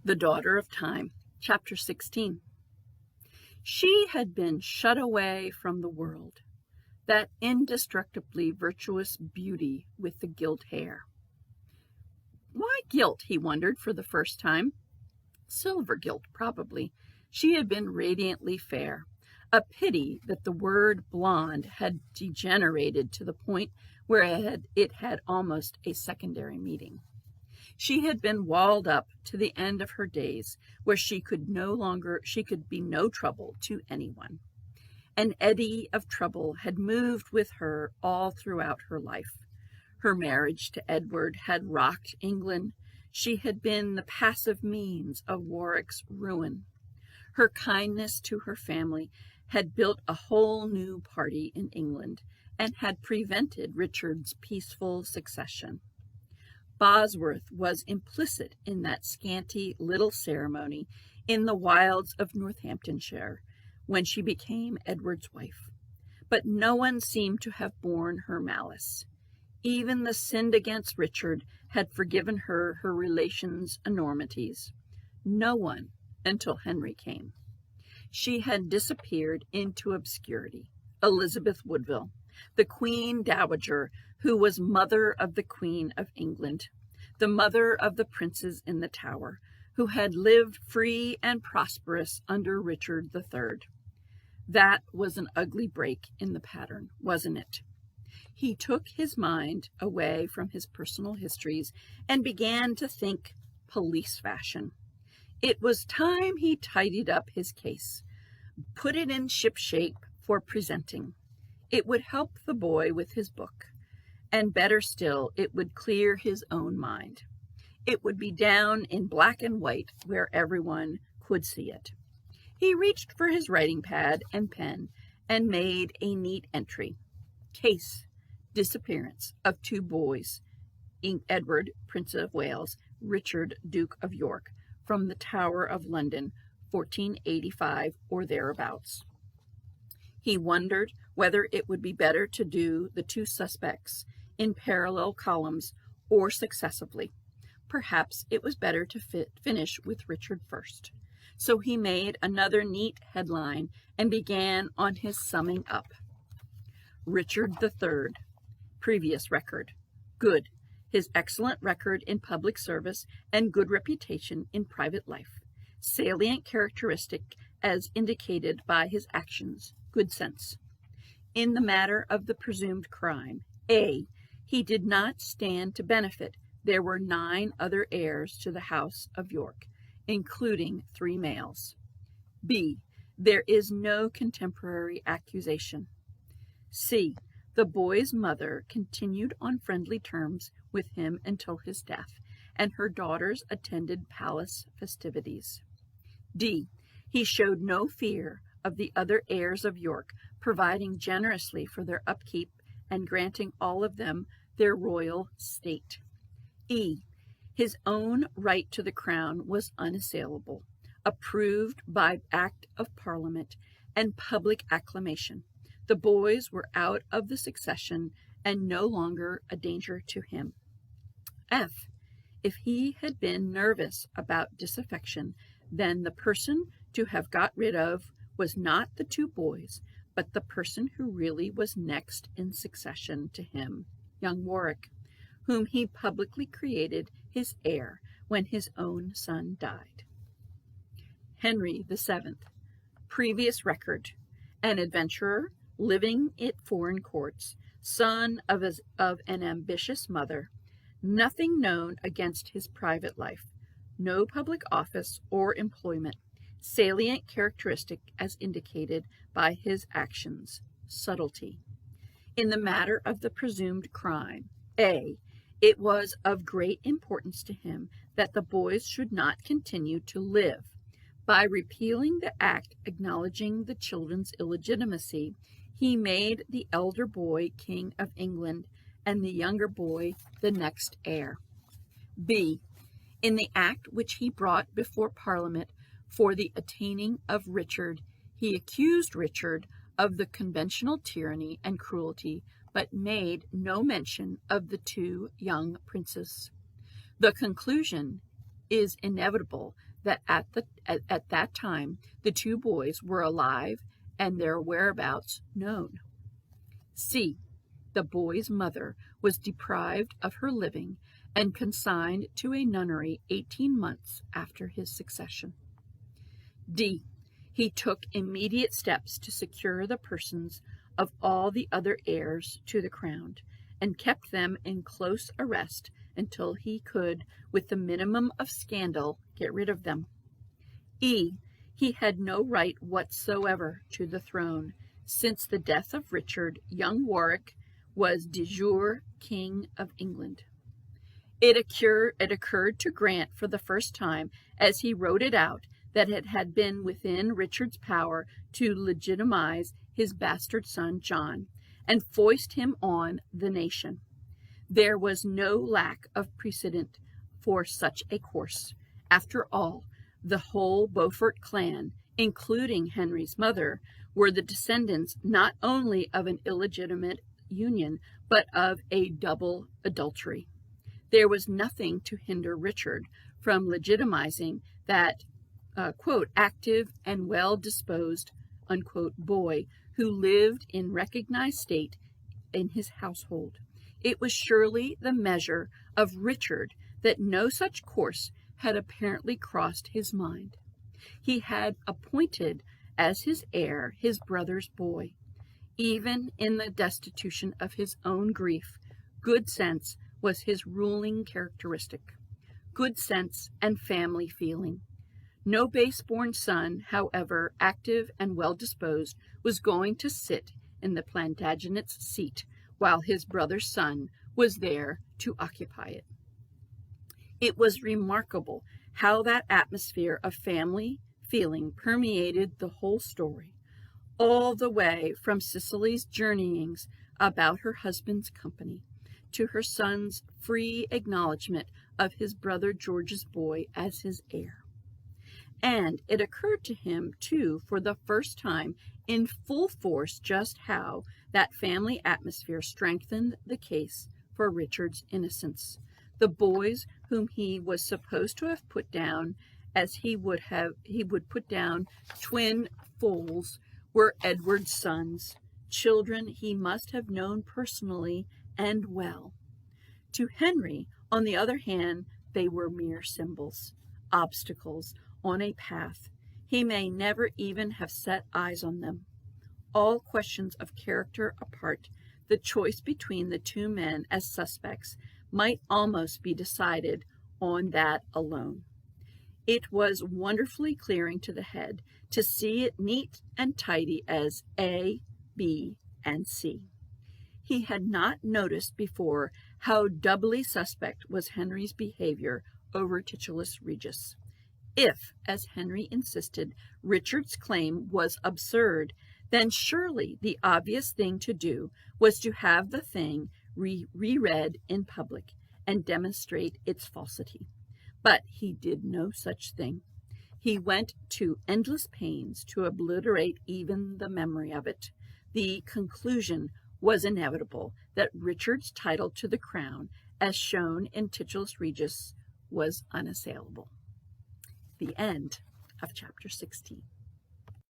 The Daughter of Time, Chapter 16. She had been shut away from the world, that indestructibly virtuous beauty with the gilt hair. Why gilt, he wondered for the first time. Silver gilt, probably. She had been radiantly fair. A pity that the word blonde had degenerated to the point where it had almost a secondary meaning. She had been walled up to the end of her days, where she could be no trouble to anyone. An eddy of trouble had moved with her all throughout her life. Her marriage to Edward had rocked England. She had been the passive means of Warwick's ruin. Her kindness to her family had built a whole new party in England and had prevented Richard's peaceful succession. Bosworth was implicit in that scanty little ceremony in the wilds of Northamptonshire when she became Edward's wife. But no one seemed to have borne her malice. Even the sinned against Richard had forgiven her relations' enormities. No one until Henry came. She had disappeared into obscurity. Elizabeth Woodville, the Queen Dowager, who was mother of the Queen of England, the mother of the princes in the Tower, who had lived free and prosperous under Richard III. That was an ugly break in the pattern, wasn't it? He took his mind away from his personal histories and began to think police fashion. It was time he tidied up his case, put it in shipshape for presenting. It would help the boy with his book, and better still, it would clear his own mind. It would be down in black and white where everyone could see it. He reached for his writing pad and pen and made a neat entry. Case: disappearance of two boys, Edward, Prince of Wales, Richard, Duke of York, from the Tower of London, 1485 or thereabouts. He wondered whether it would be better to do the two suspects in parallel columns or successively. Perhaps it was better to finish with Richard first. So he made another neat headline and began on his summing up. Richard III. Previous record. Good. His excellent record in public service and good reputation in private life. Salient characteristic as indicated by his actions. Good sense. In the matter of the presumed crime, A. He did not stand to benefit. There were 9 other heirs to the House of York, including 3 males. B. There is no contemporary accusation. C. The boy's mother continued on friendly terms with him until his death, and her daughters attended palace festivities. D. He showed no fear of the other heirs of York, providing generously for their upkeep and granting all of them their royal state. E. His own right to the crown was unassailable, approved by Act of Parliament and public acclamation. The boys were out of the succession and no longer a danger to him. F. If he had been nervous about disaffection, then the person to have got rid of was not the 2 boys, but the person who really was next in succession to him, young Warwick, whom he publicly created his heir when his own son died. Henry VII. Previous record. An adventurer, living at foreign courts, son of an ambitious mother, nothing known against his private life, no public office or employment, salient characteristic as indicated by his actions, subtlety. In the matter of the presumed crime, A. It was of great importance to him that the boys should not continue to live. By repealing the act acknowledging the children's illegitimacy, he made the elder boy King of England and the younger boy the next heir. B. In the act which he brought before Parliament for the attaining of Richard, he accused Richard of the conventional tyranny and cruelty, but made no mention of the 2 young princes. The conclusion is inevitable that at that time the two boys were alive and their whereabouts known. C. The boy's mother was deprived of her living and consigned to a nunnery 18 months after his succession. D. He took immediate steps to secure the persons of all the other heirs to the crown and kept them in close arrest until he could, with the minimum of scandal, get rid of them. E. He had no right whatsoever to the throne. Since the death of Richard, young Warwick was de jure King of England. It occurred to Grant for the first time, as he wrote it out, that it had been within Richard's power to legitimize his bastard son John and foist him on the nation. There was no lack of precedent for such a course. After all, the whole Beaufort clan, including Henry's mother, were the descendants not only of an illegitimate union, but of a double adultery. There was nothing to hinder Richard from legitimizing that, quote, active and well-disposed, unquote, boy who lived in recognized state in his household. It was surely the measure of Richard that no such course had apparently crossed his mind. He had appointed as his heir his brother's boy. Even in the destitution of his own grief, good sense was his ruling characteristic. Good sense and family feeling. No base-born son, however active and well-disposed, was going to sit in the Plantagenet's seat while his brother's son was there to occupy it. It was remarkable how that atmosphere of family feeling permeated the whole story, all the way from Cicely's journeyings about her husband's company to her son's free acknowledgment of his brother George's boy as his heir. And it occurred to him, too, for the first time in full force, just how that family atmosphere strengthened the case for Richard's innocence. The boys whom he was supposed to have put down, as he would put down twin foals, were Edward's sons, children he must have known personally and well. To Henry, on the other hand, they were mere symbols, obstacles on a path. He may never even have set eyes on them. All questions of character apart, the choice between the two men as suspects might almost be decided on that alone. It was wonderfully clearing to the head to see it neat and tidy as A, B, and C. He had not noticed before how doubly suspect was Henry's behavior over Titulus Regius. If, as Henry insisted, Richard's claim was absurd, then surely the obvious thing to do was to have the thing reread in public and demonstrate its falsity. But he did no such thing. He went to endless pains to obliterate even the memory of it. The conclusion was inevitable that Richard's title to the crown, as shown in Titulus Regius, was unassailable. The end of chapter 16.